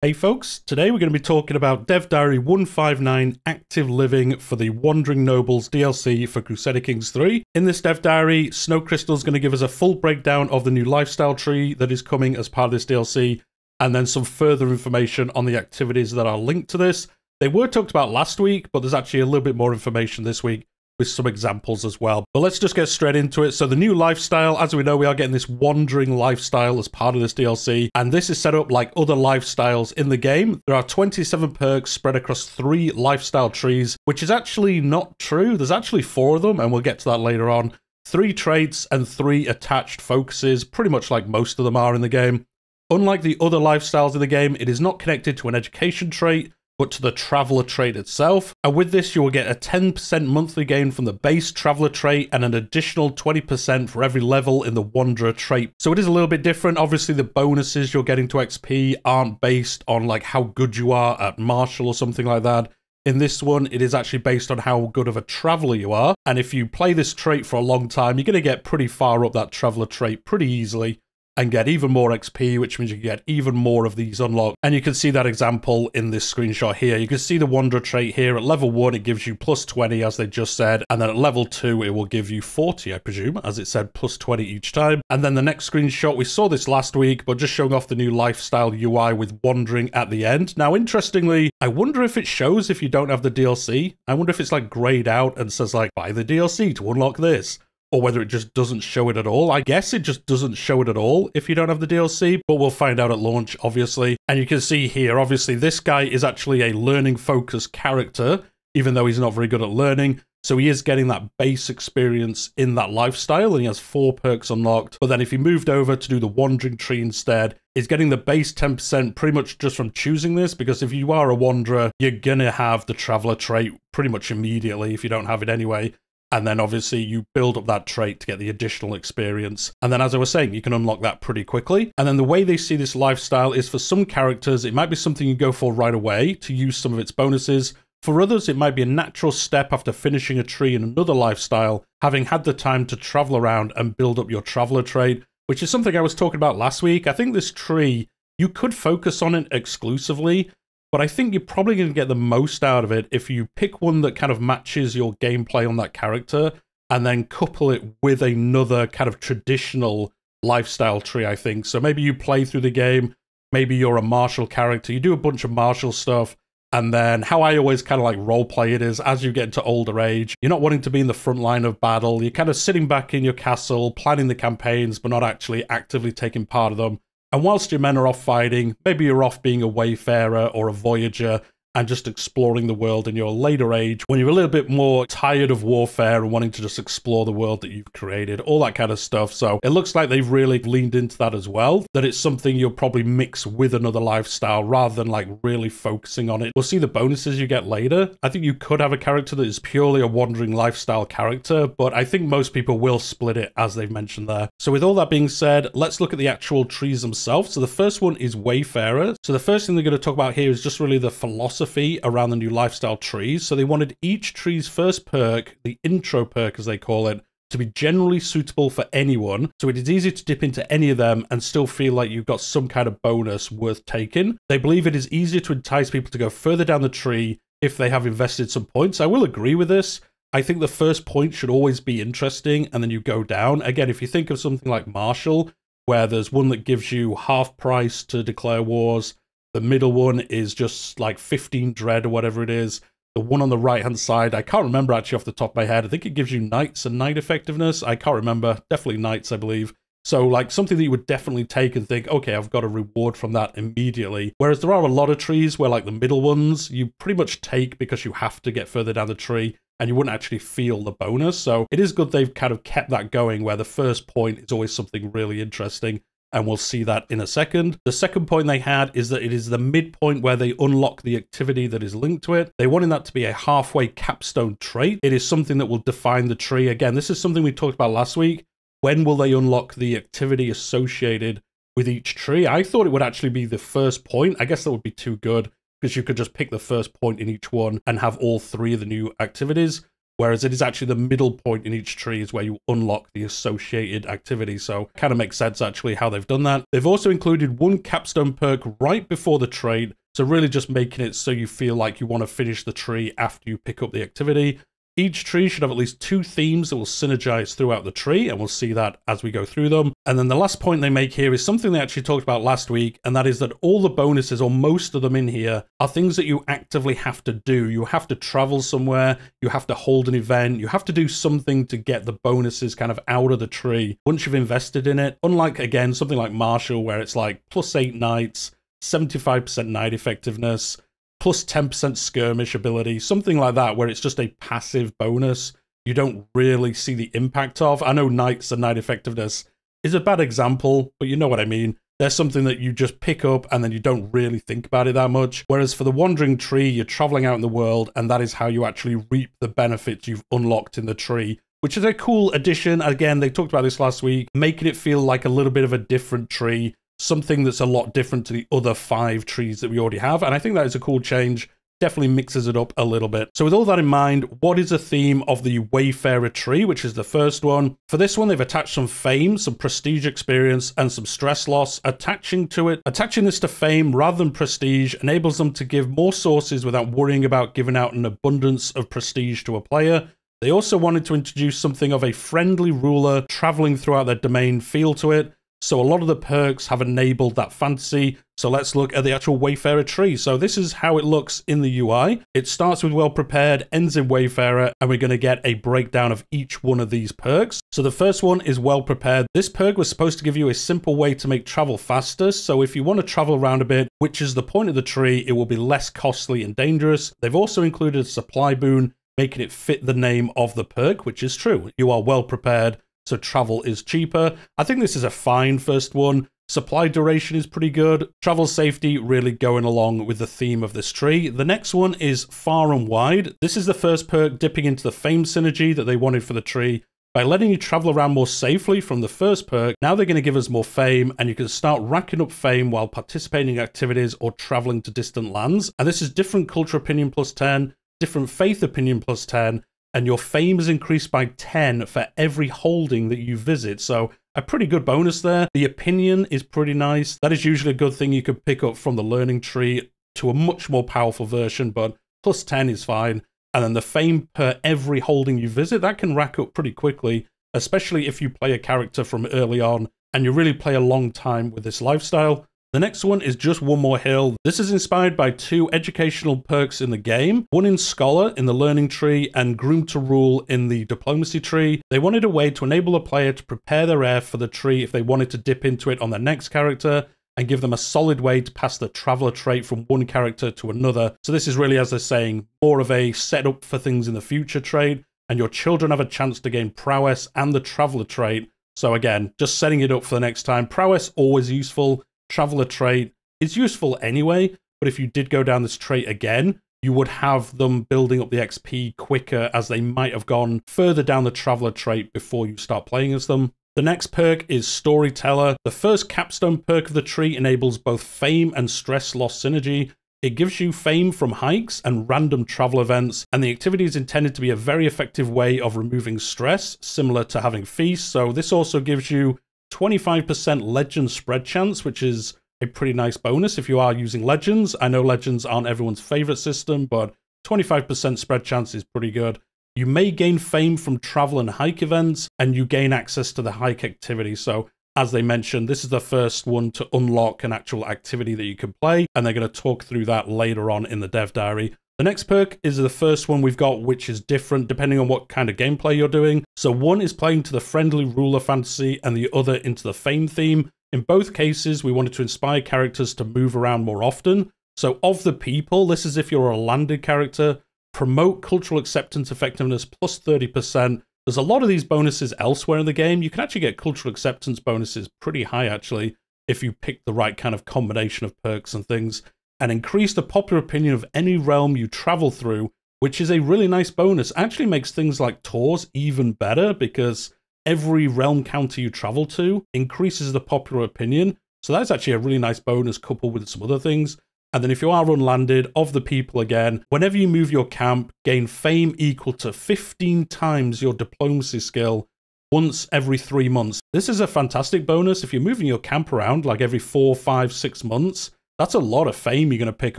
Hey folks, today we're going to be talking about Dev Diary 159 Active Living for the Wandering Nobles DLC for Crusader Kings 3. In this Dev Diary, Snow Crystal is going to give us a full breakdown of the new lifestyle tree that is coming as part of this DLC, and then some further information on the activities that are linked to this. They were talked about last week, but there's actually a little bit more information this week, with some examples as well. But let's just get straight into it. So the new lifestyle, as we know, we are getting this wandering lifestyle as part of this DLC, and this is set up like other lifestyles in the game. There are 27 perks spread across 3 lifestyle trees, which is actually not true. There's actually 4 of them, and we'll get to that later on. 3 traits and 3 attached focuses, pretty much like most of them are in the game. Unlike the other lifestyles in the game, it is not connected to an education trait, but to the Traveller trait itself. And with this, you will get a 10% monthly gain from the base Traveller trait and an additional 20% for every level in the Wanderer trait. So it is a little bit different. Obviously, the bonuses you're getting to XP aren't based on like how good you are at Martial or something like that. In this one, it is actually based on how good of a Traveller you are. And if you play this trait for a long time, you're going to get pretty far up that Traveller trait pretty easily and get even more XP, which means you get even more of these unlocked. And you can see that example in this screenshot here. You can see the Wanderer trait here. At level 1, it gives you plus 20, as they just said. And then at level 2, it will give you 40, I presume, as it said plus 20 each time. And then the next screenshot, we saw this last week, but just showing off the new lifestyle UI with wandering at the end. Now, interestingly, I wonder if it shows if you don't have the DLC. I wonder if it's like grayed out and says like, buy the DLC to unlock this, or whether it just doesn't show it at all. I guess it just doesn't show it at all if you don't have the DLC, but we'll find out at launch, obviously. And you can see here, obviously, this guy is actually a learning-focused character, even though he's not very good at learning. So he is getting that base experience in that lifestyle, and he has 4 perks unlocked. But then if he moved over to do the Wandering Tree instead, he's getting the base 10% pretty much just from choosing this, because if you are a Wanderer, you're going to have the Traveller trait pretty much immediately if you don't have it anyway. And then obviously you build up that trait to get the additional experience. And then as I was saying, you can unlock that pretty quickly. And then the way they see this lifestyle is for some characters, it might be something you go for right away to use some of its bonuses. For others, it might be a natural step after finishing a tree in another lifestyle, having had the time to travel around and build up your Traveller trait, which is something I was talking about last week. I think this tree, you could focus on it exclusively, but I think you're probably going to get the most out of it if you pick one that kind of matches your gameplay on that character and then couple it with another kind of traditional lifestyle tree, I think. So maybe you play through the game, maybe you're a martial character, you do a bunch of martial stuff, and then how I always kind of like roleplay it is, as you get into older age, you're not wanting to be in the front line of battle, you're kind of sitting back in your castle, planning the campaigns, but not actually actively taking part of them. And whilst your men are off fighting, maybe you're off being a Wayfarer or a Voyager and just exploring the world in your later age, when you're a little bit more tired of warfare and wanting to just explore the world that you've created, all that kind of stuff. So it looks like they've really leaned into that as well, that it's something you'll probably mix with another lifestyle rather than like really focusing on it. We'll see the bonuses you get later. I think you could have a character that is purely a wandering lifestyle character, but I think most people will split it, as they've mentioned there. So with all that being said, let's look at the actual trees themselves. So the first one is Wayfarer. So the first thing they're going to talk about here is just really the philosophy around the new lifestyle trees. So they wanted each tree's first perk, the intro perk as they call it, to be generally suitable for anyone, so it is easy to dip into any of them and still feel like you've got some kind of bonus worth taking. They believe it is easier to entice people to go further down the tree if they have invested some points. I will agree with this. I think the first point should always be interesting, and then you go down. Again, if you think of something like Martial, where there's one that gives you half price to declare wars, the middle one is just like 15 dread or whatever it is. The one on the right-hand side, I can't remember actually off the top of my head. I think it gives you knights and knight effectiveness. I can't remember. Definitely knights, I believe. So like something that you would definitely take and think, okay, I've got a reward from that immediately. Whereas there are a lot of trees where like the middle ones, you pretty much take because you have to get further down the tree and you wouldn't actually feel the bonus. So it is good they've kind of kept that going where the first point is always something really interesting. And we'll see that in a second. The second point they had is that it is the midpoint where they unlock the activity that is linked to it. They wanted that to be a halfway capstone trait. It is something that will define the tree. Again, this is something we talked about last week. When will they unlock the activity associated with each tree? I thought it would actually be the first point. I guess that would be too good because you could just pick the first point in each one and have all 3 of the new activities. whereas it is actually the middle point in each tree is where you unlock the associated activity. So kind of makes sense actually how they've done that. They've also included one capstone perk right before the trait, so really just making it so you feel like you want to finish the tree after you pick up the activity. Each tree should have at least 2 themes that will synergize throughout the tree, and we'll see that as we go through them. And then the last point they make here is something they actually talked about last week, and that is that all the bonuses, or most of them in here, are things that you actively have to do. You have to travel somewhere, you have to hold an event, you have to do something to get the bonuses kind of out of the tree once you've invested in it. Unlike, again, something like Marshall, where it's like +8 knights, 75% knight effectiveness, plus 10% skirmish ability, something like that, where it's just a passive bonus you don't really see the impact of. I know knights and knight effectiveness is a bad example, but you know what I mean. There's something that you just pick up and then you don't really think about it that much. Whereas for the wandering tree, you're traveling out in the world, and that is how you actually reap the benefits you've unlocked in the tree, which is a cool addition. Again, they talked about this last week, making it feel like a little bit of a different tree, something that's a lot different to the other 5 trees that we already have. And I think that is a cool change. Definitely mixes it up a little bit. So with all that in mind, what is the theme of the Wayfarer tree, which is the first one? For this one, they've attached some fame, some prestige experience, and some stress loss. Attaching this to fame rather than prestige enables them to give more sources without worrying about giving out an abundance of prestige to a player. They also wanted to introduce something of a friendly ruler traveling throughout their domain feel to it. So a lot of the perks have enabled that fantasy. So let's look at the actual Wayfarer tree. So this is how it looks in the UI. It starts with Well Prepared, ends in Wayfarer, and we're going to get a breakdown of each one of these perks. So the first one is Well Prepared. This perk was supposed to give you a simple way to make travel faster. So if you want to travel around a bit, which is the point of the tree, it will be less costly and dangerous. They've also included a supply boon, making it fit the name of the perk, which is true. You are well prepared, so travel is cheaper. I think this is a fine first one. Supply duration is pretty good. Travel safety really going along with the theme of this tree. The next one is Far and Wide. This is the first perk dipping into the fame synergy that they wanted for the tree. By letting you travel around more safely from the first perk, now they're going to give us more fame, and you can start racking up fame while participating in activities or traveling to distant lands. And this is different culture opinion +10, different faith opinion +10, and your fame is increased by 10 for every holding that you visit. So a pretty good bonus there. The opinion is pretty nice. That is usually a good thing you could pick up from the learning tree to a much more powerful version, but +10 is fine. And then the fame per every holding you visit, that can rack up pretty quickly, especially if you play a character from early on and you really play a long time with this lifestyle. The next one is Just One More Hill. This is inspired by 2 educational perks in the game, one in Scholar in the learning tree and Groom to Rule in the diplomacy tree. They wanted a way to enable a player to prepare their heir for the tree if they wanted to dip into it on their next character, and give them a solid way to pass the traveler trait from one character to another. So this is really, as they're saying, more of a setup for things in the future trait, and your children have a chance to gain prowess and the traveler trait. So again, just setting it up for the next time. Prowess, always useful. Traveler trait is useful anyway, but if you did go down this trait again, you would have them building up the XP quicker, as they might have gone further down the traveler trait before you start playing as them. The next perk is Storyteller. The first capstone perk of the tree enables both fame and stress loss synergy. It gives you fame from hikes and random travel events, and the activity is intended to be a very effective way of removing stress, similar to having feast. So this also gives you 25% legend spread chance, which is a pretty nice bonus if you are using legends. I know legends aren't everyone's favorite system, but 25% spread chance is pretty good. You may gain fame from travel and hike events, and you gain access to the hike activity. So as they mentioned, this is the first one to unlock an actual activity that you can play, and they're going to talk through that later on in the dev diary. The next perk is the first one we've got, which is different depending on what kind of gameplay you're doing. So one is playing to the friendly ruler fantasy and the other into the fame theme. In both cases, we wanted to inspire characters to move around more often. So of the people, this is if you're a landed character. Promote cultural acceptance effectiveness plus 30%. There's a lot of these bonuses elsewhere in the game. You can actually get cultural acceptance bonuses pretty high, actually, if you pick the right kind of combination of perks and things. And increase the popular opinion of any realm you travel through, which is a really nice bonus. Actually makes things like tours even better, because every realm counter you travel to increases the popular opinion. So that's actually a really nice bonus coupled with some other things. And then if you are unlanded, of the people again, whenever you move your camp, gain fame equal to 15 times your diplomacy skill once every 3 months. This is a fantastic bonus. If you're moving your camp around like every 4, 5, 6 months, that's a lot of fame you're going to pick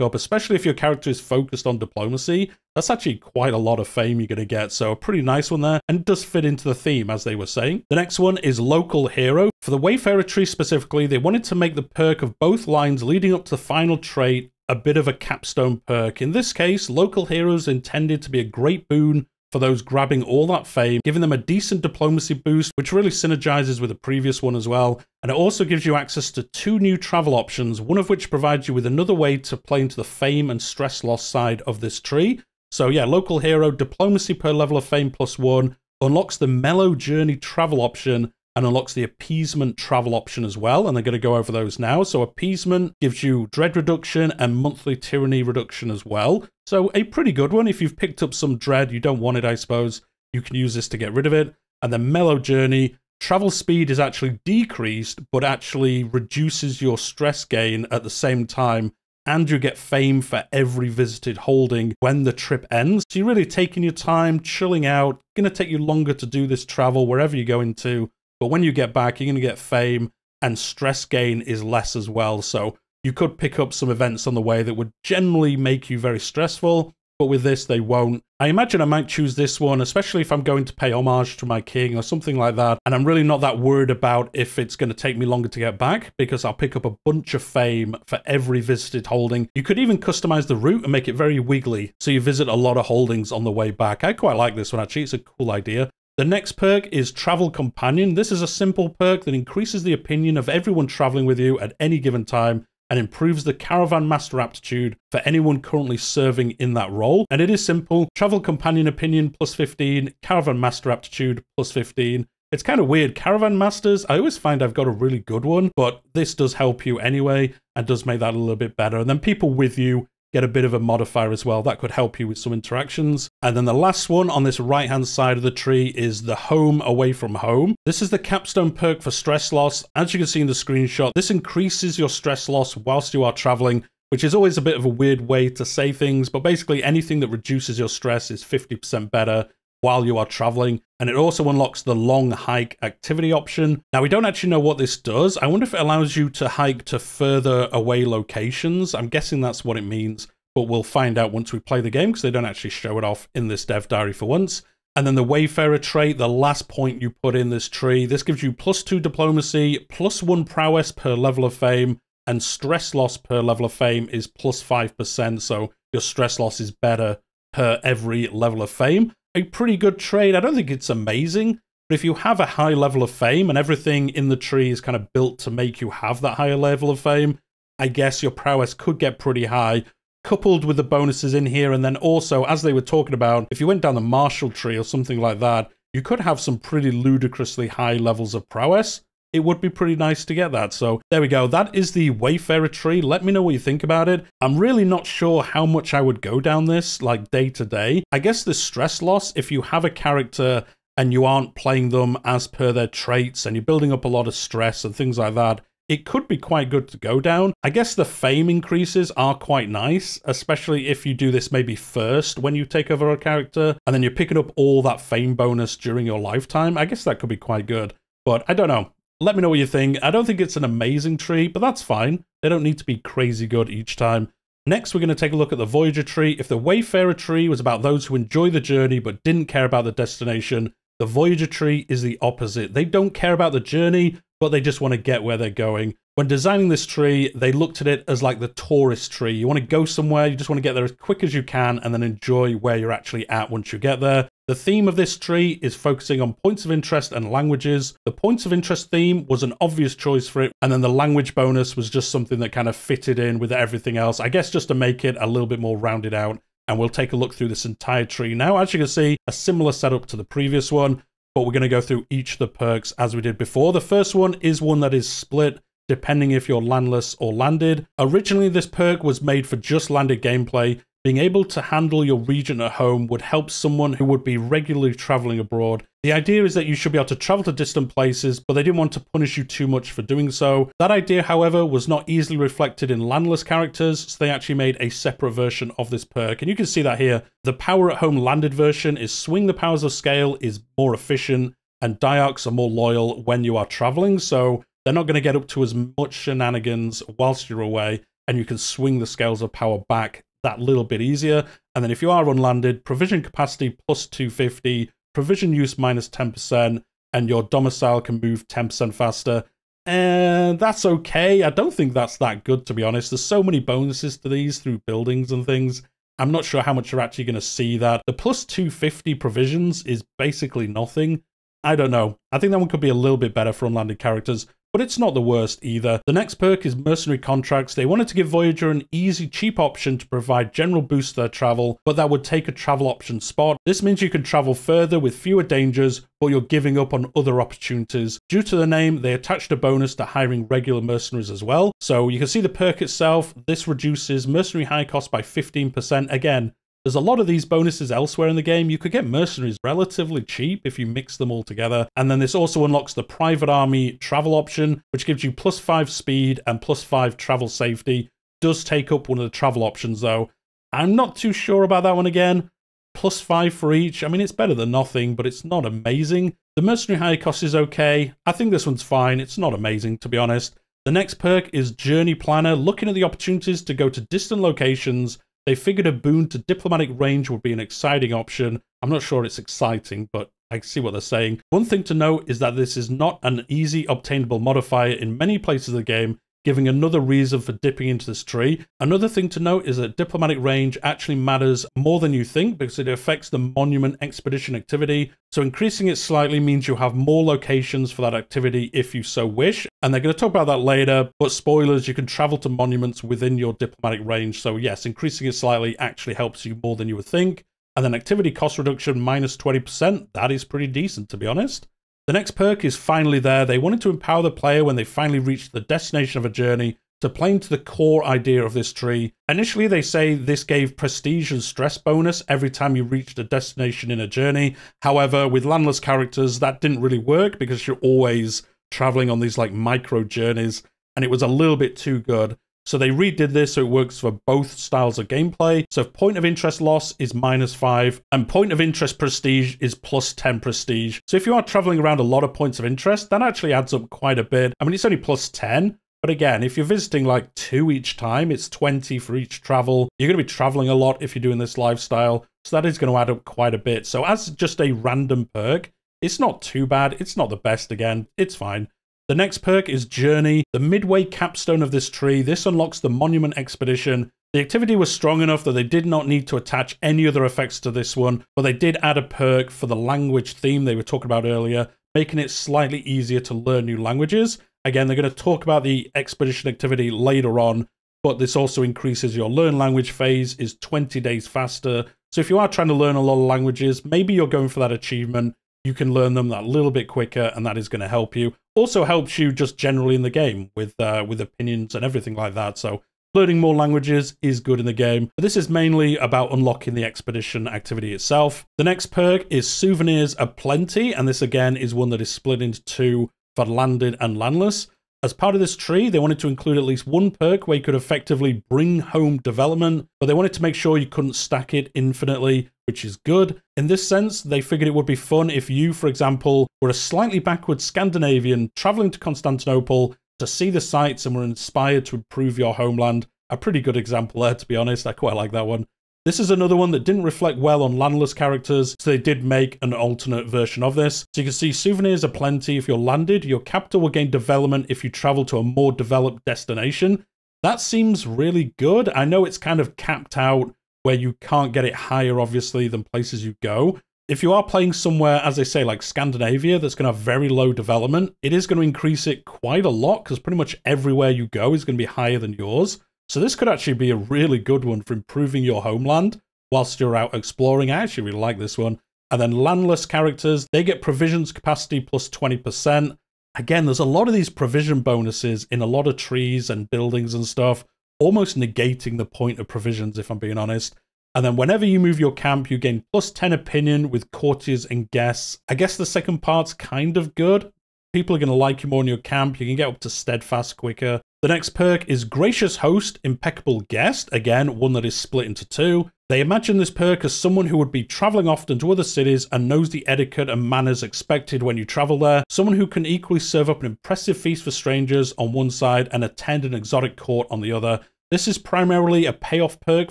up, especially if your character is focused on diplomacy. That's actually quite a lot of fame you're going to get, so a pretty nice one there, and it does fit into the theme, as they were saying. The next one is Local Hero. For the Wayfarer tree specifically, they wanted to make the perk of both lines leading up to the final trait a bit of a capstone perk. In this case, Local Hero is intended to be a great boon for those grabbing all that fame, giving them a decent diplomacy boost, which really synergizes with the previous one as well. And it also gives you access to 2 new travel options, one of which provides you with another way to play into the fame and stress loss side of this tree. So yeah, Local Hero, diplomacy per level of fame +1, unlocks the Mellow Journey travel option, and unlocks the Appeasement travel option as well, and they're going to go over those now. So Appeasement gives you Dread reduction and Monthly Tyranny reduction as well. So a pretty good one. If you've picked up some Dread, you don't want it, I suppose, you can use this to get rid of it. And then Mellow Journey, travel speed is actually decreased, but actually reduces your stress gain at the same time, and you get fame for every visited holding when the trip ends. So you're really taking your time, chilling out. It's going to take you longer to do this travel wherever you're going to. But when you get back, you're going to get fame, and stress gain is less as well. So you could pick up some events on the way that would generally make you very stressful, but with this, they won't. I imagine I might choose this one, especially if I'm going to pay homage to my king or something like that, and I'm really not that worried about if it's going to take me longer to get back, because I'll pick up a bunch of fame for every visited holding. You could even customize the route and make it very wiggly, so you visit a lot of holdings on the way back. I quite like this one, actually. It's a cool idea. The next perk is Travel Companion. This is a simple perk that increases the opinion of everyone traveling with you at any given time and improves the Caravan Master aptitude for anyone currently serving in that role. And it is simple. Travel Companion opinion +15, Caravan Master aptitude +15. It's kind of weird. Caravan Masters, I always find I've got a really good one, but this does help you anyway and does make that a little bit better. And then people with you get a bit of a modifier as well. That could help you with some interactions. And then the last one on this right-hand side of the tree is the Home Away from Home. This is the capstone perk for stress loss. As you can see in the screenshot, this increases your stress loss whilst you are traveling, which is always a bit of a weird way to say things, but basically anything that reduces your stress is 50% better while you are traveling. And it also unlocks the long hike activity option. Now, we don't actually know what this does. I wonder if it allows you to hike to further away locations. I'm guessing that's what it means, but we'll find out once we play the game, because they don't actually show it off in this dev diary for once. And then the Wayfarer trait, the last point you put in this tree, this gives you +2 diplomacy, +1 prowess per level of fame, and stress loss per level of fame is +5%, so your stress loss is better per every level of fame. A pretty good trade. I don't think it's amazing, but if you have a high level of fame and everything in the tree is kind of built to make you have that higher level of fame, I guess your prowess could get pretty high, coupled with the bonuses in here. And then also, as they were talking about, if you went down the Marshall tree or something like that, you could have some pretty ludicrously high levels of prowess. It would be pretty nice to get that. So there we go. That is the Wayfarer tree. Let me know what you think about it. I'm really not sure how much I would go down this, like day to day. I guess the stress loss, if you have a character and you aren't playing them as per their traits and you're building up a lot of stress and things like that, it could be quite good to go down. I guess the fame increases are quite nice, especially if you do this maybe first when you take over a character, and then you're picking up all that fame bonus during your lifetime. I guess that could be quite good, but I don't know. Let me know what you think. I don't think it's an amazing tree, but that's fine. They don't need to be crazy good each time. Next, we're going to take a look at the Voyager tree. If the Wayfarer tree was about those who enjoy the journey but didn't care about the destination, the Voyager tree is the opposite. They don't care about the journey, but they just want to get where they're going. When designing this tree, they looked at it as like the tourist tree. You want to go somewhere, you just want to get there as quick as you can and then enjoy where you're actually at once you get there. The theme of this tree is focusing on points of interest and languages. The points of interest theme was an obvious choice for it, and then the language bonus was just something that kind of fitted in with everything else, I guess just to make it a little bit more rounded out. And we'll take a look through this entire tree now. As you can see, a similar setup to the previous one, but we're going to go through each of the perks as we did before. The first one is one that is split depending if you're landless or landed. Originally, this perk was made for just landed gameplay. Being able to handle your region at home would help someone who would be regularly traveling abroad. The idea is that you should be able to travel to distant places, but they didn't want to punish you too much for doing so. That idea, however, was not easily reflected in Landless characters, so they actually made a separate version of this perk. And you can see that here. The Power at Home landed version is Swing the Powers of Scale is more efficient, and Diarchs are more loyal when you are traveling, so they're not going to get up to as much shenanigans whilst you're away, and you can swing the scales of power back that little bit easier. And then if you are unlanded, provision capacity plus 250, provision use minus 10%, and your domicile can move 10% faster. And that's okay. I don't think that's that good, to be honest. There's so many bonuses to these through buildings and things. I'm not sure how much you're actually going to see that. The plus 250 provisions is basically nothing. I don't know. I think that one could be a little bit better for unlanded characters, but it's not the worst either. The next perk is Mercenary Contracts. They wanted to give Voyager an easy, cheap option to provide general boost to their travel, but that would take a travel option spot. This means you can travel further with fewer dangers, but you're giving up on other opportunities. Due to the name, they attached a bonus to hiring regular mercenaries as well. So you can see the perk itself. This reduces mercenary high cost by 15%. Again, there's a lot of these bonuses elsewhere in the game. You could get mercenaries relatively cheap if you mix them all together. And then this also unlocks the private army travel option, which gives you plus 5 speed and plus 5 travel safety. Does take up one of the travel options though. I'm not too sure about that one again. Plus 5 for each. I mean, it's better than nothing, but it's not amazing. The mercenary high cost is okay. I think this one's fine. It's not amazing, to be honest. The next perk is Journey Planner. Looking at the opportunities to go to distant locations, they figured a boon to diplomatic range would be an exciting option. I'm not sure it's exciting, but I see what they're saying. One thing to note is that this is not an easy obtainable modifier in many places of the game, giving another reason for dipping into this tree. Another thing to note is that diplomatic range actually matters more than you think because it affects the monument expedition activity. So increasing it slightly means you have more locations for that activity if you so wish. And they're going to talk about that later, but spoilers, you can travel to monuments within your diplomatic range. So yes, increasing it slightly actually helps you more than you would think. And then activity cost reduction minus 20%. That is pretty decent, to be honest. The next perk is finally there. They wanted to empower the player when they finally reached the destination of a journey to play into the core idea of this tree. Initially, they say this gave prestige and stress bonus every time you reached a destination in a journey. However, with Landless characters, that didn't really work because you're always traveling on these like micro journeys, and it was a little bit too good. So they redid this so it works for both styles of gameplay. So if point of interest loss is minus 5 and point of interest prestige is plus 10 prestige. So if you are traveling around a lot of points of interest, that actually adds up quite a bit. I mean, it's only plus 10. But again, if you're visiting like 2 each time, it's 20 for each travel. You're going to be traveling a lot if you're doing this lifestyle. So that is going to add up quite a bit. So as just a random perk, it's not too bad. It's not the best again. It's fine. The next perk is Journey, the midway capstone of this tree. This unlocks the Monument Expedition. The activity was strong enough that they did not need to attach any other effects to this one, but they did add a perk for the language theme they were talking about earlier, making it slightly easier to learn new languages. Again, they're going to talk about the expedition activity later on, but this also increases your learn language phase is 20 days faster. So if you are trying to learn a lot of languages, maybe you're going for that achievement, you can learn them that little bit quicker, and that is going to help you. Also helps you just generally in the game with opinions and everything like that. So learning more languages is good in the game. But this is mainly about unlocking the expedition activity itself. The next perk is Souvenirs Aplenty, and this again is one that is split into 2 for landed and landless. As part of this tree, they wanted to include at least one perk where you could effectively bring home development, but they wanted to make sure you couldn't stack it infinitely, which is good. In this sense, they figured it would be fun if you, for example, were a slightly backward Scandinavian traveling to Constantinople to see the sights and were inspired to improve your homeland. A pretty good example there, to be honest. I quite like that one. This is another one that didn't reflect well on landless characters, so they did make an alternate version of this. So you can see souvenirs are plenty if you're landed. Your capital will gain development if you travel to a more developed destination. That seems really good. I know it's kind of capped out where you can't get it higher, obviously, than places you go. If you are playing somewhere, as they say, like Scandinavia, that's going to have very low development, it is going to increase it quite a lot because pretty much everywhere you go is going to be higher than yours. So this could actually be a really good one for improving your homeland whilst you're out exploring. I actually really like this one. And then landless characters, they get provisions capacity plus 20%. Again, there's a lot of these provision bonuses in a lot of trees and buildings and stuff, almost negating the point of provisions, if I'm being honest. And then whenever you move your camp, you gain +10 opinion with courtiers and guests. I guess the second part's kind of good. People are going to like you more in your camp. You can get up to steadfast quicker. The next perk is Gracious Host, Impeccable Guest. Again, one that is split into two. They imagine this perk as someone who would be traveling often to other cities and knows the etiquette and manners expected when you travel there. Someone who can equally serve up an impressive feast for strangers on one side and attend an exotic court on the other. This is primarily a payoff perk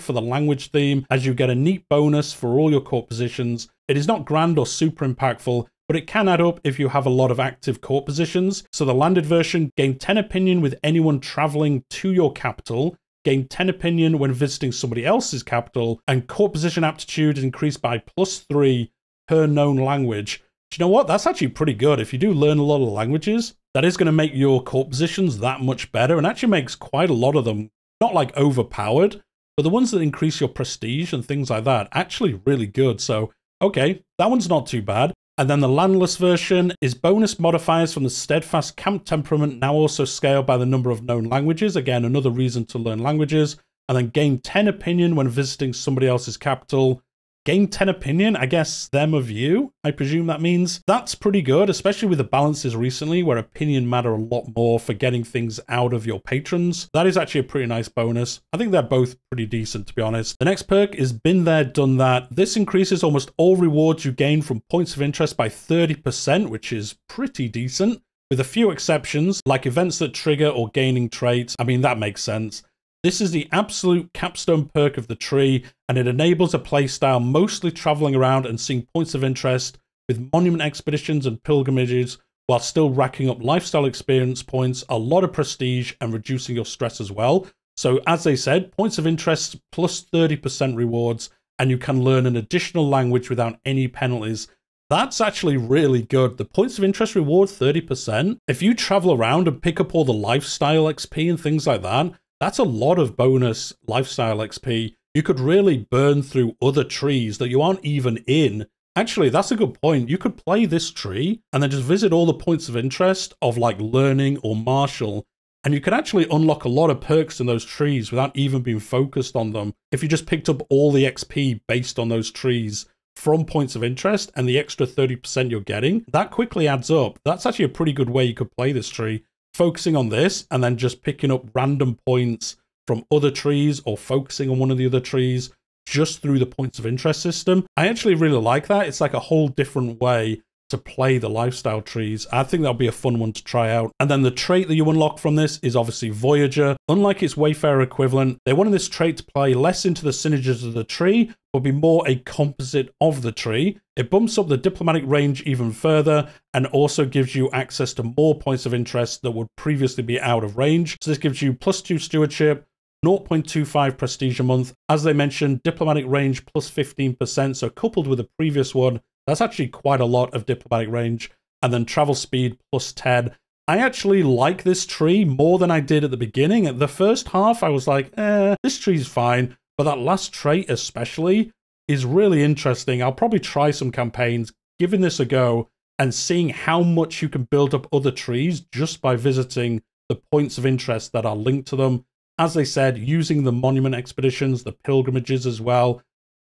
for the language theme, as you get a neat bonus for all your court positions. It is not grand or super impactful, but it can add up if you have a lot of active court positions. So the landed version, gain 10 opinion with anyone traveling to your capital, gain 10 opinion when visiting somebody else's capital, and court position aptitude is increased by +3 per known language. Do you know what? That's actually pretty good. If you do learn a lot of languages, that is going to make your court positions that much better, and actually makes quite a lot of them not like overpowered, but the ones that increase your prestige and things like that, actually really good. So, okay, that one's not too bad. And then the Landless version is bonus modifiers from the steadfast camp temperament, now also scaled by the number of known languages. Again, another reason to learn languages. And then gain 10 opinion when visiting somebody else's capital. Gain 10 opinion, I guess them of you, I presume that means. That's pretty good, especially with the balances recently, where opinion matter a lot more for getting things out of your patrons. That is actually a pretty nice bonus. I think they're both pretty decent, to be honest. The next perk is Been There, Done That. This increases almost all rewards you gain from points of interest by 30%, which is pretty decent, with a few exceptions, like events that trigger or gaining traits. I mean, that makes sense. This is the absolute capstone perk of the tree, and it enables a playstyle mostly traveling around and seeing points of interest with monument expeditions and pilgrimages, while still racking up lifestyle experience points, a lot of prestige, and reducing your stress as well. So as they said, points of interest plus 30% rewards, and you can learn an additional language without any penalties. That's actually really good. The points of interest reward 30%. If you travel around and pick up all the lifestyle XP and things like that, that's a lot of bonus lifestyle XP. You could really burn through other trees that you aren't even in. Actually, that's a good point. You could play this tree and then just visit all the points of interest of like learning or martial, and you could actually unlock a lot of perks in those trees without even being focused on them. If you just picked up all the XP based on those trees from points of interest and the extra 30% you're getting, that quickly adds up. That's actually a pretty good way you could play this tree. Focusing on this and then just picking up random points from other trees or focusing on one of the other trees just through the points of interest system. I actually really like that. It's like a whole different way to play the lifestyle trees. I think that'll be a fun one to try out. And then the trait that you unlock from this is obviously Voyager. Unlike its Wayfarer equivalent, they wanted this trait to play less into the synergies of the tree, but be more a composite of the tree. It bumps up the diplomatic range even further and also gives you access to more points of interest that would previously be out of range. So this gives you +2 stewardship, 0.25 prestige a month. As they mentioned, diplomatic range plus 15%. So coupled with the previous one, that's actually quite a lot of diplomatic range. And then travel speed plus 10. I actually like this tree more than I did at the beginning. At the first half, I was like, this tree's fine. But that last trait especially is really interesting. I'll probably try some campaigns, giving this a go, and seeing how much you can build up other trees just by visiting the points of interest that are linked to them. As they said, using the monument expeditions, the pilgrimages as well.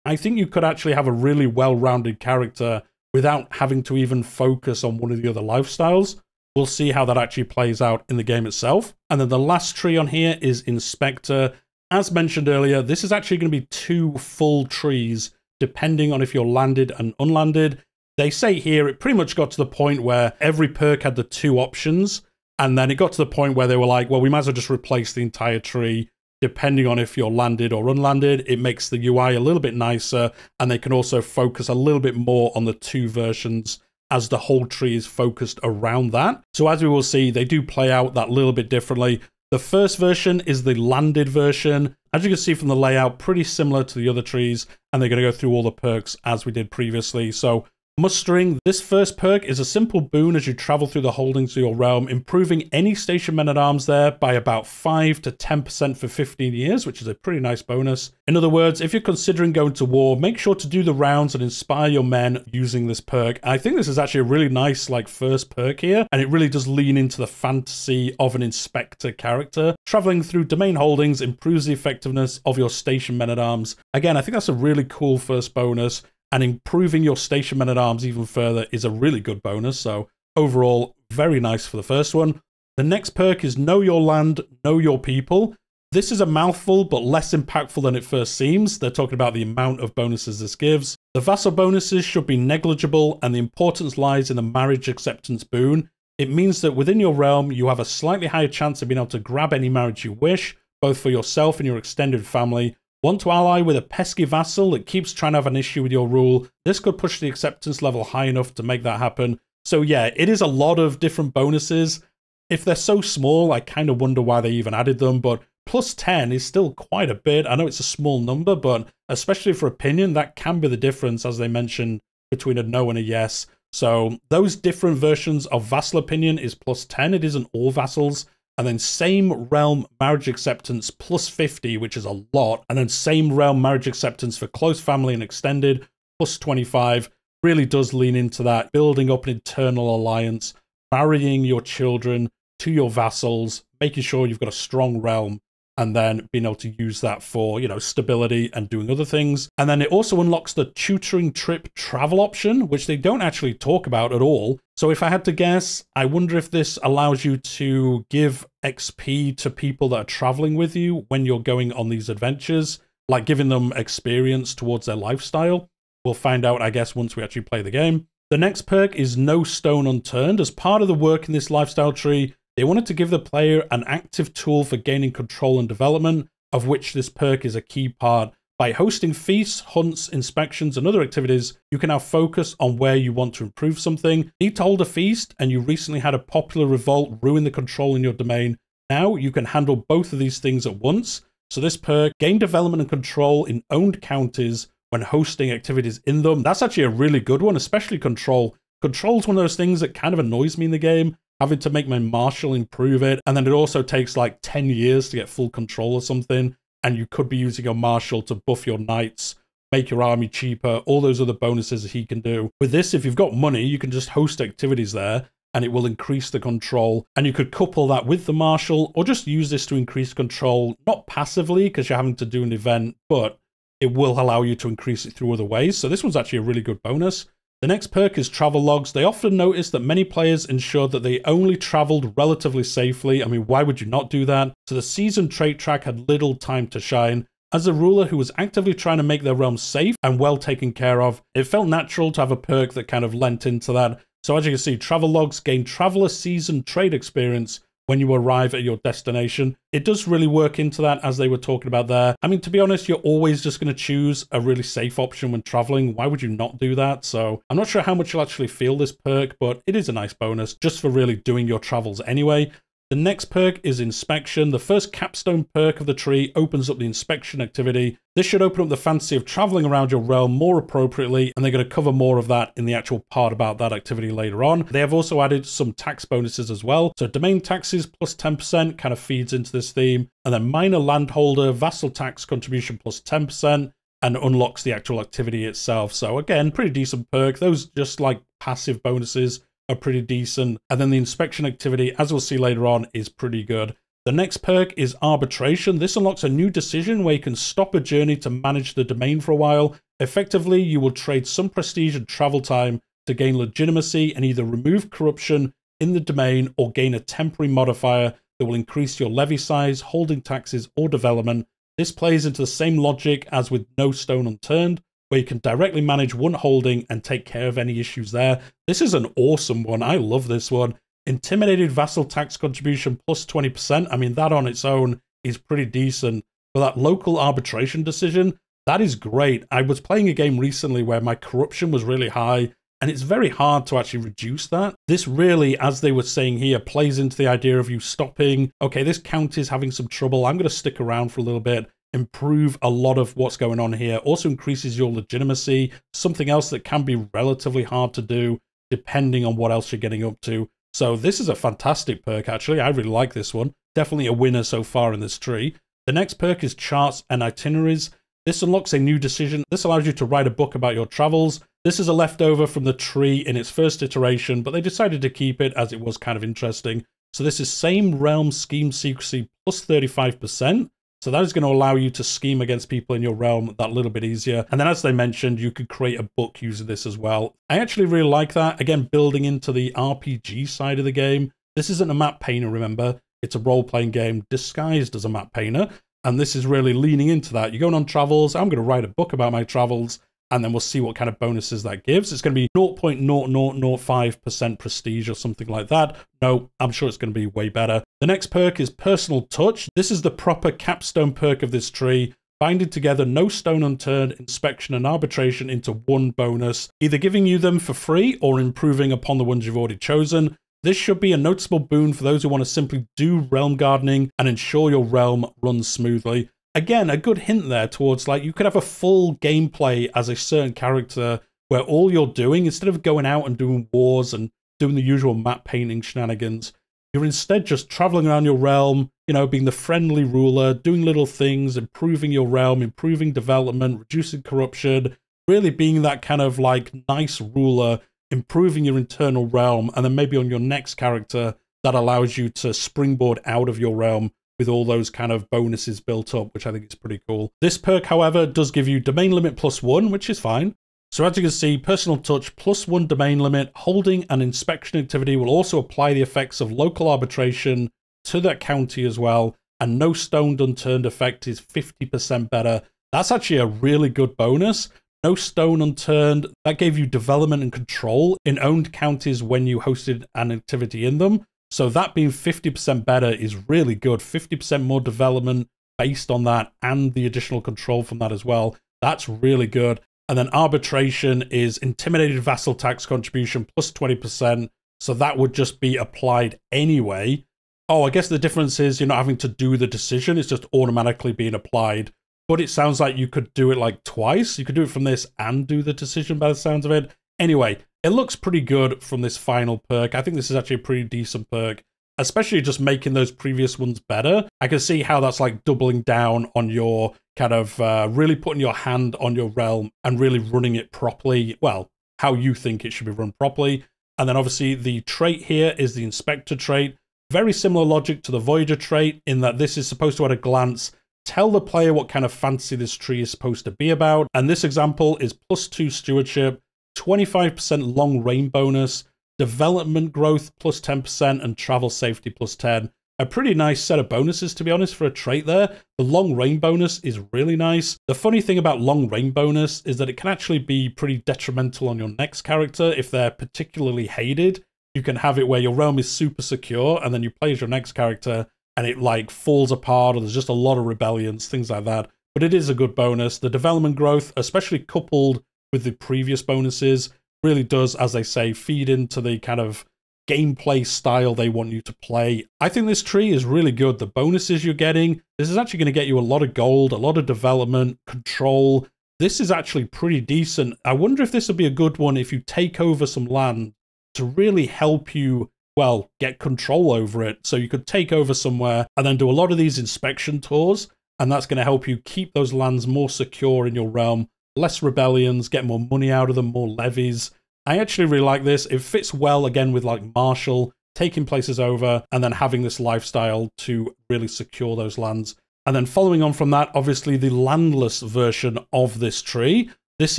I think you could actually have a really well-rounded character without having to even focus on one of the other lifestyles. We'll see how that actually plays out in the game itself. And then the last tree on here is Inspector. As mentioned earlier, this is actually going to be 2 full trees, depending on if you're landed and unlanded. They say here it pretty much got to the point where every perk had the 2 options, and then it got to the point where they were like, well, we might as well just replace the entire tree, depending on if you're landed or unlanded. It makes the UI a little bit nicer, and they can also focus a little bit more on the 2 versions as the whole tree is focused around that. So as we will see, they do play out that little bit differently. The first version is the landed version. As you can see from the layout, pretty similar to the other trees, and they're going to go through all the perks as we did previously. So Mustering. This first perk is a simple boon as you travel through the holdings of your realm, improving any station men-at-arms there by about 5 to 10% for 15 years, which is a pretty nice bonus. In other words, if you're considering going to war, make sure to do the rounds and inspire your men using this perk. I think this is actually a really nice like first perk here, and it really does lean into the fantasy of an inspector character. Traveling through domain holdings improves the effectiveness of your station men-at-arms. Again, I think that's a really cool first bonus. And improving your station men-at-arms even further is a really good bonus. So overall, very nice for the first one. The next perk is Know Your Land, Know Your People. This is a mouthful, but less impactful than it first seems. They're talking about the amount of bonuses this gives. The vassal bonuses should be negligible, and the importance lies in the marriage acceptance boon. It means that within your realm, you have a slightly higher chance of being able to grab any marriage you wish, both for yourself and your extended family. Want to ally with a pesky vassal that keeps trying to have an issue with your rule? This could push the acceptance level high enough to make that happen. So yeah, it is a lot of different bonuses. If they're so small, I kind of wonder why they even added them, but plus 10 is still quite a bit. I know it's a small number, but especially for opinion, that can be the difference, as they mentioned, between a no and a yes. So those different versions of vassal opinion is plus 10. It isn't all vassals. And then same realm marriage acceptance plus 50, which is a lot. And then same realm marriage acceptance for close family and extended plus 25 really does lean into that. Building up an eternal alliance, marrying your children to your vassals, making sure you've got a strong realm, and then being able to use that for, you know, stability and doing other things. And then it also unlocks the tutoring trip travel option, which they don't actually talk about at all. So if I had to guess, I wonder if this allows you to give XP to people that are traveling with you when you're going on these adventures, like giving them experience towards their lifestyle. We'll find out, I guess, once we actually play the game. The next perk is No Stone Unturned. As part of the work in this lifestyle tree, they wanted to give the player an active tool for gaining control and development, of which this perk is a key part. By hosting feasts, hunts, inspections, and other activities, you can now focus on where you want to improve something. Need to hold a feast, and you recently had a popular revolt ruin the control in your domain. Now you can handle both of these things at once. So this perk, gain development and control in owned counties when hosting activities in them. That's actually a really good one, especially control. Control is one of those things that kind of annoys me in the game, having to make my marshal improve it, and then it also takes like 10 years to get full control or something, and you could be using your marshal to buff your knights, make your army cheaper, all those other bonuses that he can do. With this, if you've got money, you can just host activities there, and it will increase the control, and you could couple that with the marshal, or just use this to increase control, not passively, because you're having to do an event, but it will allow you to increase it through other ways. So this one's actually a really good bonus. The next perk is travel logs. They often notice that many players ensured that they only traveled relatively safely. I mean, why would you not do that? So the seasoned trait track had little time to shine. As a ruler who was actively trying to make their realm safe and well taken care of, it felt natural to have a perk that kind of lent into that. So as you can see, travel logs gain traveler seasoned trade experience when you arrive at your destination. It does really work into that, as they were talking about there. I mean, to be honest, you're always just going to choose a really safe option when traveling. Why would you not do that? So I'm not sure how much you'll actually feel this perk, but it is a nice bonus just for really doing your travels anyway. The next perk is Inspection. The first capstone perk of the tree opens up the inspection activity. This should open up the fantasy of traveling around your realm more appropriately, and they're going to cover more of that in the actual part about that activity later on. They have also added some tax bonuses as well. So domain taxes plus 10% kind of feeds into this theme, and then minor landholder vassal tax contribution plus 10%, and unlocks the actual activity itself. So again, pretty decent perk. Those just like passive bonuses are pretty decent. And then the inspection activity, as we'll see later on, is pretty good. The next perk is Arbitration. This unlocks a new decision where you can stop a journey to manage the domain for a while. Effectively, you will trade some prestige and travel time to gain legitimacy and either remove corruption in the domain or gain a temporary modifier that will increase your levy size, holding taxes, or development. This plays into the same logic as with No Stone Unturned, where you can directly manage one holding and take care of any issues there. This is an awesome one. I love this one. Intimidated vassal tax contribution plus 20%. I mean, that on its own is pretty decent. But that local arbitration decision, that is great. I was playing a game recently where my corruption was really high, and it's very hard to actually reduce that. This really, as they were saying here, plays into the idea of you stopping. Okay, this county is having some trouble. I'm going to stick around for a little bit improve a lot of what's going on here. Also increases your legitimacy, something else that can be relatively hard to do depending on what else you're getting up to. So this is a fantastic perk, actually. I really like this one. Definitely a winner so far in this tree. The next perk is Charts and Itineraries. This unlocks a new decision. This allows you to write a book about your travels. This is a leftover from the tree in its first iteration, but they decided to keep it as it was kind of interesting. So this is same realm scheme secrecy plus 35%. So that is going to allow you to scheme against people in your realm that little bit easier. And then as they mentioned, you could create a book using this as well. I actually really like that. Again, building into the RPG side of the game. This isn't a map painter, remember. It's a role-playing game disguised as a map painter. And this is really leaning into that. You're going on travels. I'm going to write a book about my travels. And then we'll see what kind of bonuses that gives. It's going to be 0.0005% prestige or something like that. No, I'm sure it's going to be way better. The next perk is Personal Touch. This is the proper capstone perk of this tree, binding together no stone unturned, inspection and arbitration into one bonus, either giving you them for free or improving upon the ones you've already chosen. This should be a noticeable boon for those who want to simply do realm gardening and ensure your realm runs smoothly. Again, a good hint there towards, like, you could have a full gameplay as a certain character where all you're doing, instead of going out and doing wars and doing the usual map painting shenanigans, you're instead just traveling around your realm, you know, being the friendly ruler, doing little things, improving your realm, improving development, reducing corruption, really being that kind of like nice ruler, improving your internal realm, and then maybe on your next character that allows you to springboard out of your realm with all those kind of bonuses built up, which I think is pretty cool. This perk, however, does give you domain limit +1, which is fine. So as you can see, Personal Touch +1 domain limit, holding and inspection activity will also apply the effects of local arbitration to that county as well, and no stone unturned effect is 50% better. That's actually a really good bonus. No stone unturned, that gave you development and control in owned counties when you hosted an activity in them. So that being 50% better is really good. 50% more development based on that and the additional control from that as well. That's really good. And then arbitration is intimidated vassal tax contribution +20%. So that would just be applied anyway. Oh, I guess the difference is you're not having to do the decision. It's just automatically being applied. But it sounds like you could do it like twice. You could do it from this and do the decision by the sounds of it. Anyway, it looks pretty good from this final perk. I think this is actually a pretty decent perk, especially just making those previous ones better. I can see how that's like doubling down on your kind of really putting your hand on your realm and really running it properly. Well, how you think it should be run properly. And then obviously the trait here is the Inspector trait. Very similar logic to the Voyager trait in that this is supposed to at a glance tell the player what kind of fantasy this tree is supposed to be about. And this example is +2 stewardship, 25% long reign bonus, development growth +10%, and travel safety +10. A pretty nice set of bonuses, to be honest, for a trait there. The long reign bonus is really nice. The funny thing about long reign bonus is that it can actually be pretty detrimental on your next character if they're particularly hated. You can have it where your realm is super secure, and then you play as your next character, and it like falls apart, or there's just a lot of rebellions, things like that. But it is a good bonus. The development growth, especially coupled with the previous bonuses, really does, as they say, feed into the kind of gameplay style they want you to play. I think this tree is really good. The bonuses you're getting, this is actually going to get you a lot of gold, a lot of development, control. This is actually pretty decent. I wonder if this would be a good one if you take over some land to really help you, well, get control over it. So you could take over somewhere and then do a lot of these inspection tours, and that's going to help you keep those lands more secure in your realm, less rebellions, get more money out of them, more levies. I actually really like this. It fits well, again, with like Marshall, taking places over, and then having this lifestyle to really secure those lands. And then following on from that, obviously the Landless version of this tree. This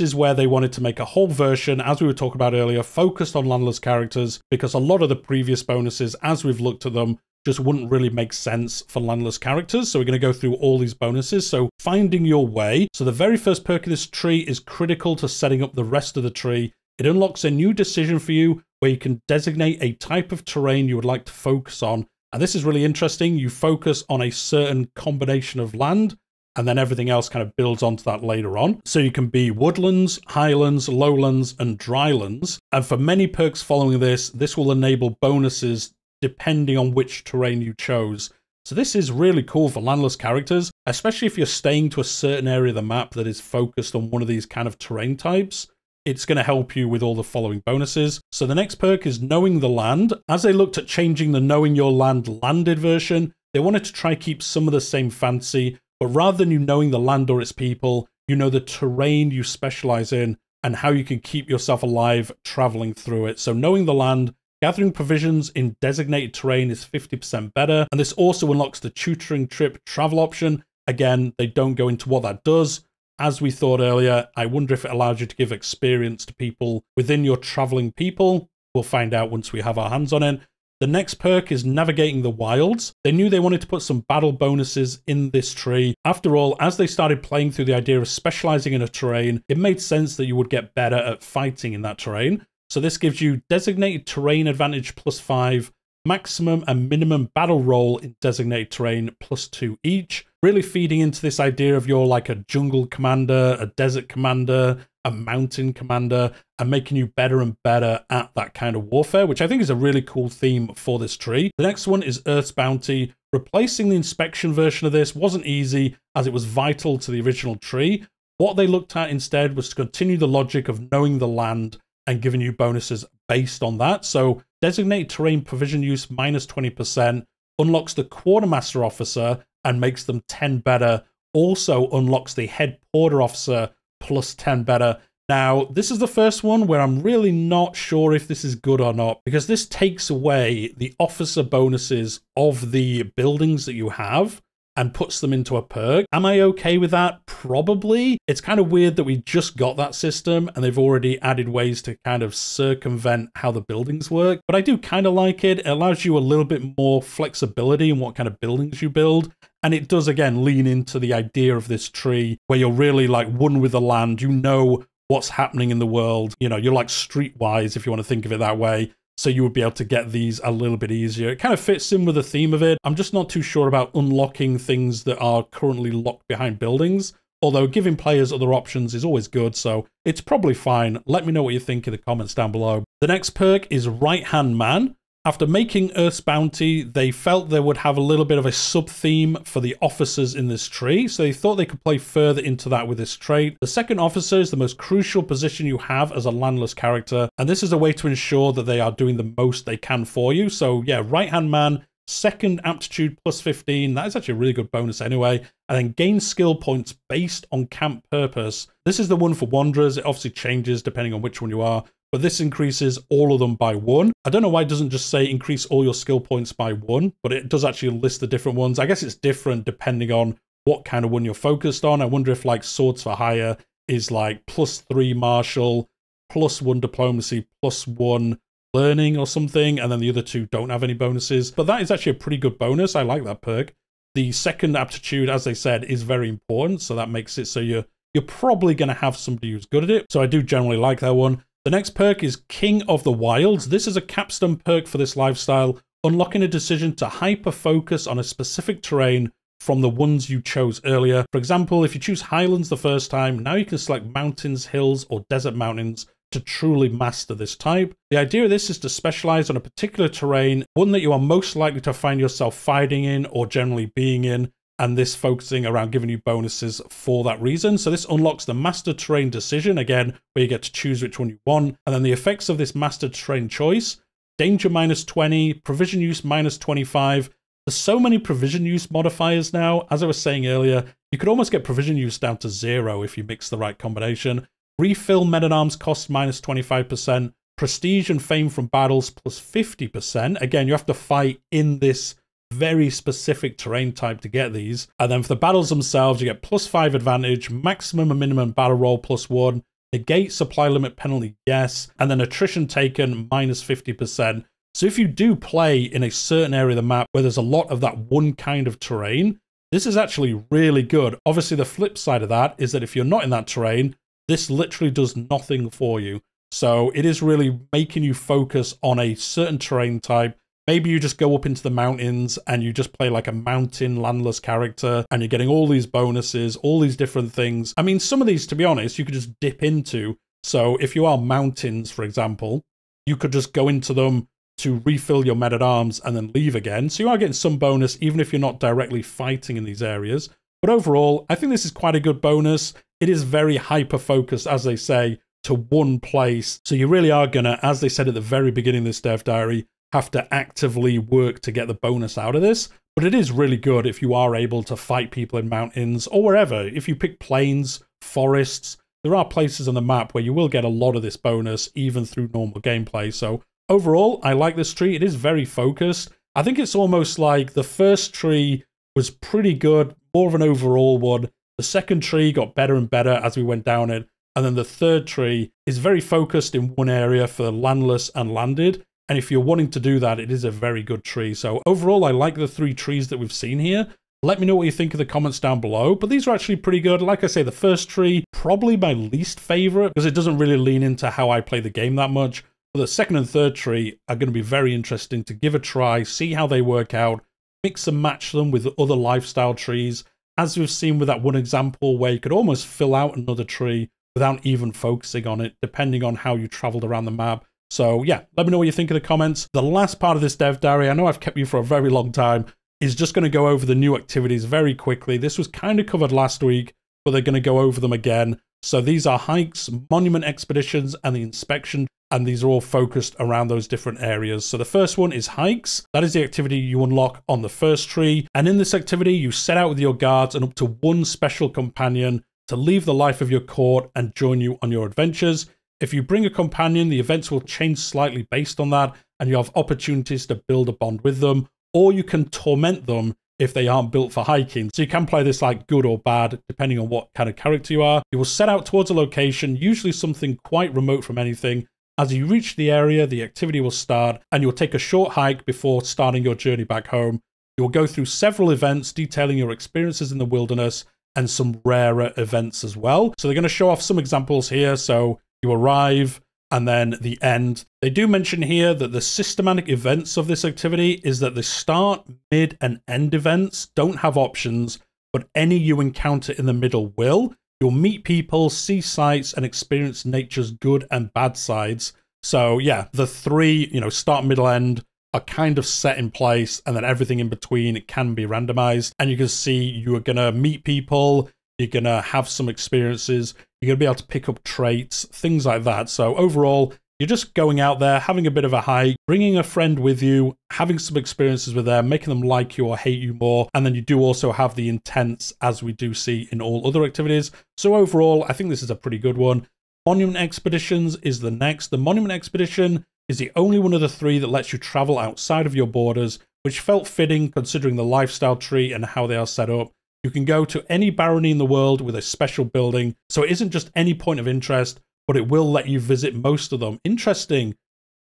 is where they wanted to make a whole version, as we were talking about earlier, focused on landless characters, because a lot of the previous bonuses, as we've looked at them, just wouldn't really make sense for landless characters. So we're going to go through all these bonuses. So finding your way. So the very first perk of this tree is critical to setting up the rest of the tree. It unlocks a new decision for you where you can designate a type of terrain you would like to focus on. And this is really interesting. You focus on a certain combination of land, and then everything else kind of builds onto that later on. So you can be woodlands, highlands, lowlands, and drylands. And for many perks following this, this will enable bonuses depending on which terrain you chose. So this is really cool for landless characters, especially if you're staying to a certain area of the map that is focused on one of these kind of terrain types. It's going to help you with all the following bonuses. So the next perk is Knowing the Land. As they looked at changing the Knowing Your Land landed version, they wanted to try keep some of the same fancy, but rather than you knowing the land or its people, you know the terrain you specialize in and how you can keep yourself alive traveling through it. So Knowing the Land, gathering provisions in designated terrain is 50% better. And this also unlocks the tutoring trip travel option. Again, they don't go into what that does. As we thought earlier, I wonder if it allows you to give experience to people within your traveling people. We'll find out once we have our hands on it. The next perk is Navigating the Wilds. They knew they wanted to put some battle bonuses in this tree. After all, as they started playing through the idea of specializing in a terrain, it made sense that you would get better at fighting in that terrain. So this gives you designated terrain advantage +5, maximum and minimum battle roll in designated terrain +2 each, really feeding into this idea of you're like a jungle commander, a desert commander, a mountain commander, and making you better and better at that kind of warfare, which I think is a really cool theme for this tree. The next one is Earth's Bounty. Replacing the inspection version of this wasn't easy, as it was vital to the original tree. What they looked at instead was to continue the logic of knowing the land and giving you bonuses based on that. So designated terrain provision use -20%, unlocks the quartermaster officer and makes them 10 better, also unlocks the head porter officer +10 better. Now, this is the first one where I'm really not sure if this is good or not, because this takes away the officer bonuses of the buildings that you have and puts them into a perk. Am I okay with that? Probably. It's kind of weird that we just got that system and they've already added ways to kind of circumvent how the buildings work, but I do kind of like it. It allows you a little bit more flexibility in what kind of buildings you build. And it does, again, lean into the idea of this tree where you're really like one with the land. You know what's happening in the world. You know, you're like streetwise, if you want to think of it that way. So you would be able to get these a little bit easier. It kind of fits in with the theme of it. I'm just not too sure about unlocking things that are currently locked behind buildings. Although giving players other options is always good, so it's probably fine. Let me know what you think in the comments down below. The next perk is Right Hand Man. After making Earth's Bounty, they felt they would have a little bit of a sub-theme for the officers in this tree, so they thought they could play further into that with this trait. The second officer is the most crucial position you have as a landless character, and this is a way to ensure that they are doing the most they can for you. So yeah, Right-Hand Man, second aptitude +15, that is actually a really good bonus anyway, and then gain skill points based on camp purpose. This is the one for Wanderers. It obviously changes depending on which one you are, but this increases all of them by 1. I don't know why it doesn't just say increase all your skill points by 1, but it does actually list the different ones. I guess it's different depending on what kind of one you're focused on. I wonder if like Swords for Hire is like +3 martial, +1 diplomacy, +1 learning or something, and then the other two don't have any bonuses. But that is actually a pretty good bonus. I like that perk. The second aptitude, as they said, is very important, so that makes it so you're probably going to have somebody who's good at it. So I do generally like that one. The next perk is King of the Wilds. This is a capstone perk for this lifestyle, unlocking a decision to hyper-focus on a specific terrain from the ones you chose earlier. For example, if you choose Highlands the first time, now you can select mountains, hills, or desert mountains to truly master this type. The idea of this is to specialize on a particular terrain, one that you are most likely to find yourself fighting in or generally being in, and this focusing around giving you bonuses for that reason. So this unlocks the master terrain decision, again, where you get to choose which one you want. And then the effects of this master terrain choice: danger -20, provision use -25. There's so many provision use modifiers now. As I was saying earlier, you could almost get provision use down to 0 if you mix the right combination. Refill men-at-arms cost -25%. Prestige and fame from battles +50%. Again, you have to fight in this very specific terrain type to get these. And then for the battles themselves, you get +5 advantage, maximum and minimum battle roll +1, negate supply limit penalty, yes, and then attrition taken -50%. So if you do play in a certain area of the map where there's a lot of that one kind of terrain, this is actually really good. Obviously, the flip side of that is that if you're not in that terrain, this literally does nothing for you. So it is really making you focus on a certain terrain type. Maybe you just go up into the mountains and you just play like a mountain landless character and you're getting all these bonuses, all these different things. I mean, some of these, to be honest, you could just dip into. So if you are mountains, for example, you could just go into them to refill your men-at-arms and then leave again. So you are getting some bonus even if you're not directly fighting in these areas. But overall, I think this is quite a good bonus. It is very hyper-focused, as they say, to one place. So you really are going to, as they said at the very beginning of this dev diary, have to actively work to get the bonus out of this. But it is really good if you are able to fight people in mountains or wherever. If you pick plains, forests, there are places on the map where you will get a lot of this bonus, even through normal gameplay. So overall, I like this tree. It is very focused. I think it's almost like the first tree was pretty good, more of an overall one. The second tree got better and better as we went down it. And then the third tree is very focused in one area for landless and landed. And if you're wanting to do that, it is a very good tree. So overall, I like the 3 trees that we've seen here. Let me know what you think in the comments down below. But these are actually pretty good. Like I say, the first tree, probably my least favorite because it doesn't really lean into how I play the game that much. But the second and third tree are going to be very interesting to give a try, see how they work out, mix and match them with other lifestyle trees. As we've seen with that one example where you could almost fill out another tree without even focusing on it, depending on how you traveled around the map. So yeah, let me know what you think in the comments. The last part of this dev diary, I know I've kept you for a very long time, is just going to go over the new activities very quickly. This was kind of covered last week, but they're going to go over them again. So these are hikes, monument expeditions, and the inspection, and these are all focused around those different areas. So the first one is hikes. That is the activity you unlock on the first tree. And in this activity, you set out with your guards and up to 1 special companion to leave the life of your court and join you on your adventures. If you bring a companion, the events will change slightly based on that, and you have opportunities to build a bond with them, or you can torment them if they aren't built for hiking. So you can play this like good or bad, depending on what kind of character you are. You will set out towards a location, usually something quite remote from anything. As you reach the area, the activity will start, and you'll take a short hike before starting your journey back home. You will go through several events detailing your experiences in the wilderness and some rarer events as well. So they're going to show off some examples here. So you arrive, and then the end. They do mention here that the systematic events of this activity is that the start, mid, and end events don't have options, but any you encounter in the middle will. You'll meet people, see sights, and experience nature's good and bad sides. So yeah, the 3, start, middle, end are kind of set in place, and then everything in between can be randomized. And you can see you are going to meet people, you're going to have some experiences, you're going to be able to pick up traits, things like that. So overall, you're just going out there, having a bit of a hike, bringing a friend with you, having some experiences with them, making them like you or hate you more. And then you do also have the intents, as we do see in all other activities. So overall, I think this is a pretty good one. Monument Expeditions is the next. The Monument Expedition is the only one of the 3 that lets you travel outside of your borders, which felt fitting considering the lifestyle tree and how they are set up. You can go to any barony in the world with a special building, so it isn't just any point of interest, but it will let you visit most of them. Interesting.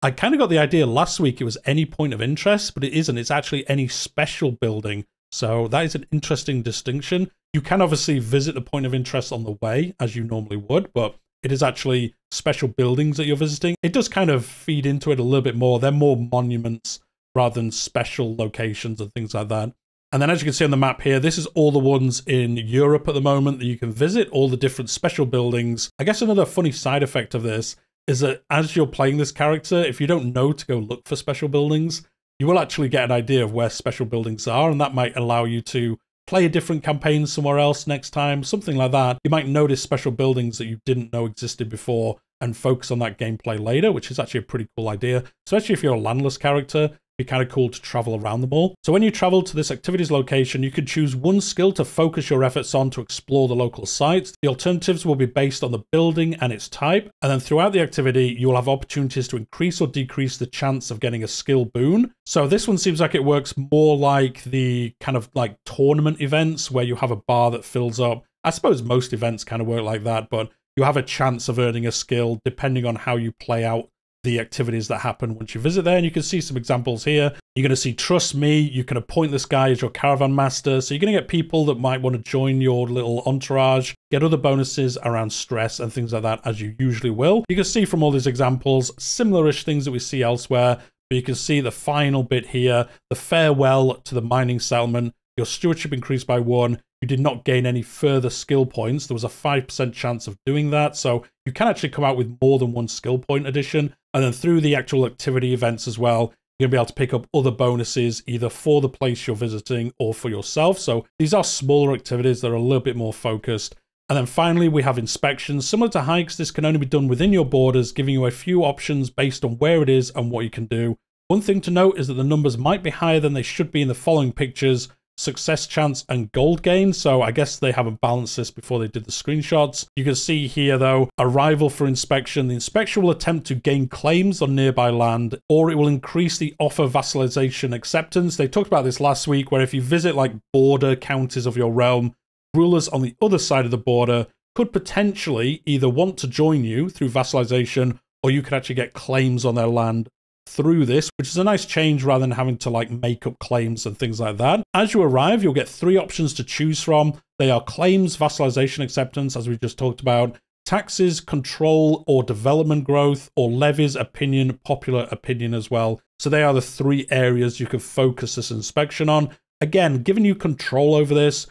I kind of got the idea last week it was any point of interest, but it isn't. It's actually any special building. So that is an interesting distinction. You can obviously visit the point of interest on the way, as you normally would, but it is actually special buildings that you're visiting. It does kind of feed into it a little bit more. They're more monuments rather than special locations and things like that. And then as you can see on the map here, this is all the ones in Europe at the moment that you can visit, all the different special buildings. I guess another funny side effect of this is that as you're playing this character, if you don't know to go look for special buildings, you will actually get an idea of where special buildings are, and that might allow you to play a different campaign somewhere else next time, something like that. You might notice special buildings that you didn't know existed before and focus on that gameplay later, which is actually a pretty cool idea, especially if you're a landless character. Be kind of cool to travel around them all. So when you travel to this activities location, you can choose one skill to focus your efforts on to explore the local sites. The alternatives will be based on the building and its type. And then throughout the activity, you will have opportunities to increase or decrease the chance of getting a skill boon. So this one seems like it works more like the kind of like tournament events where you have a bar that fills up. I suppose most events kind of work like that, but you have a chance of earning a skill depending on how you play out the activities that happen once you visit there. And you can see some examples here. You're going to see Trust Me. You can appoint this guy as your caravan master. So you're going to get people that might want to join your little entourage, get other bonuses around stress and things like that, as you usually will. You can see from all these examples, similar-ish things that we see elsewhere. But you can see the final bit here, the farewell to the mining settlement. Your stewardship increased by 1. You did not gain any further skill points. There was a 5% chance of doing that. So you can actually come out with more than 1 skill point addition. And then through the actual activity events as well, You're going to be able to pick up other bonuses either for the place you're visiting or for yourself. So these are smaller activities that are a little bit more focused. And then finally, we have inspections. Similar to hikes, this can only be done within your borders, giving you a few options based on where it is and what you can do. One thing to note is that the numbers might be higher than they should be in the following pictures: success chance and gold gain. So I guess they haven't balanced this before they did the screenshots. You can see here though, arrival for inspection. The inspector will attempt to gain claims on nearby land, or it will increase the offer vassalization acceptance. They talked about this last week, where if you visit like border counties of your realm, rulers on the other side of the border could potentially either want to join you through vassalization, or you could actually get claims on their land through this, which is a nice change rather than having to like make up claims and things like that. As you arrive, you'll get 3 options to choose from. They are claims, vassalization acceptance, as we just talked about, taxes, control, or development growth, or levies, opinion, popular opinion as well. So they are the 3 areas you can focus this inspection on. Again, giving you control over this,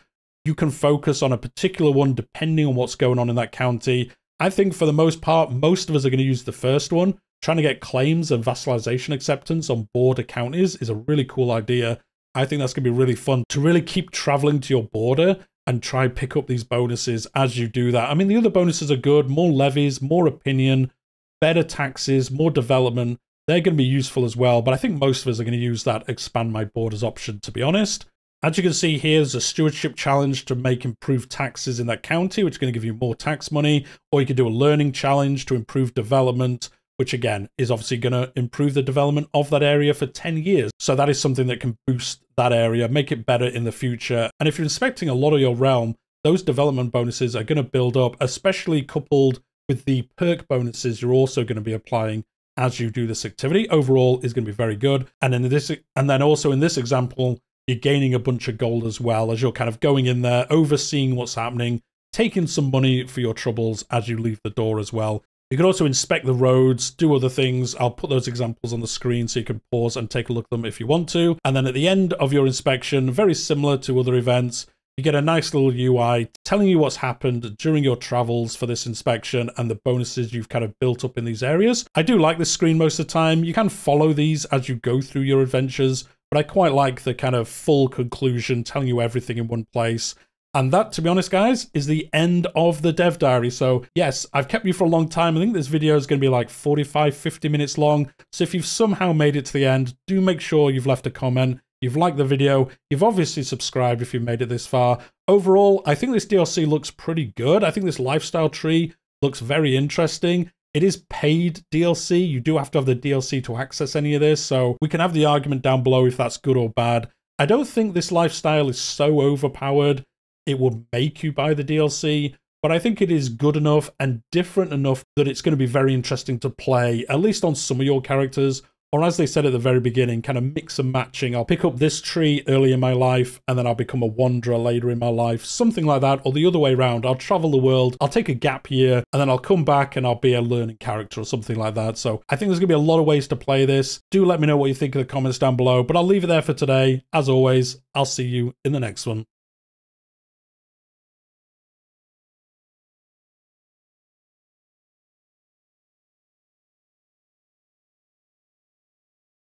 you can focus on a particular one depending on what's going on in that county. I think for the most part, most of us are going to use the first one. Trying to get claims and vassalization acceptance on border counties is a really cool idea. I think that's going to be really fun to really keep traveling to your border and try pick up these bonuses as you do that. I mean, the other bonuses are good: more levies, more opinion, better taxes, more development. They're going to be useful as well, but I think most of us are going to use that expand my borders option, to be honest. As you can see here, there's a stewardship challenge to make improved taxes in that county, which is going to give you more tax money, or you could do a learning challenge to improve development, which again is obviously going to improve the development of that area for 10 years. So that is something that can boost that area, make it better in the future. And if you're inspecting a lot of your realm, those development bonuses are going to build up, especially coupled with the perk bonuses you're also going to be applying as you do this activity. Overall is going to be very good. And then also in this example, you're gaining a bunch of gold as well as you're kind of going in there, overseeing what's happening, taking some money for your troubles as you leave the door as well. You can also inspect the roads, do other things. I'll put those examples on the screen so you can pause and take a look at them if you want to. And then at the end of your inspection, very similar to other events, you get a nice little UI telling you what's happened during your travels for this inspection and the bonuses you've kind of built up in these areas. I do like this screen most of the time. You can follow these as you go through your adventures, but I quite like the kind of full conclusion telling you everything in one place. And that, to be honest, guys, is the end of the dev diary. So yes, I've kept you for a long time. I think this video is going to be like 45, 50 minutes long. So if you've somehow made it to the end, do make sure you've left a comment. You've liked the video. You've obviously subscribed if you've made it this far. Overall, I think this DLC looks pretty good. I think this lifestyle tree looks very interesting. It is paid DLC. You do have to have the DLC to access any of this. So we can have the argument down below if that's good or bad. I don't think this lifestyle is so overpowered it would make you buy the DLC, but I think it is good enough and different enough that it's going to be very interesting to play, at least on some of your characters. Or as they said at the very beginning, kind of mix and matching. I'll pick up this tree early in my life, and then I'll become a wanderer later in my life. Something like that, or the other way around. I'll travel the world, I'll take a gap year, and then I'll come back and I'll be a learning character or something like that. So I think there's going to be a lot of ways to play this. Do let me know what you think in the comments down below, but I'll leave it there for today. As always, I'll see you in the next one.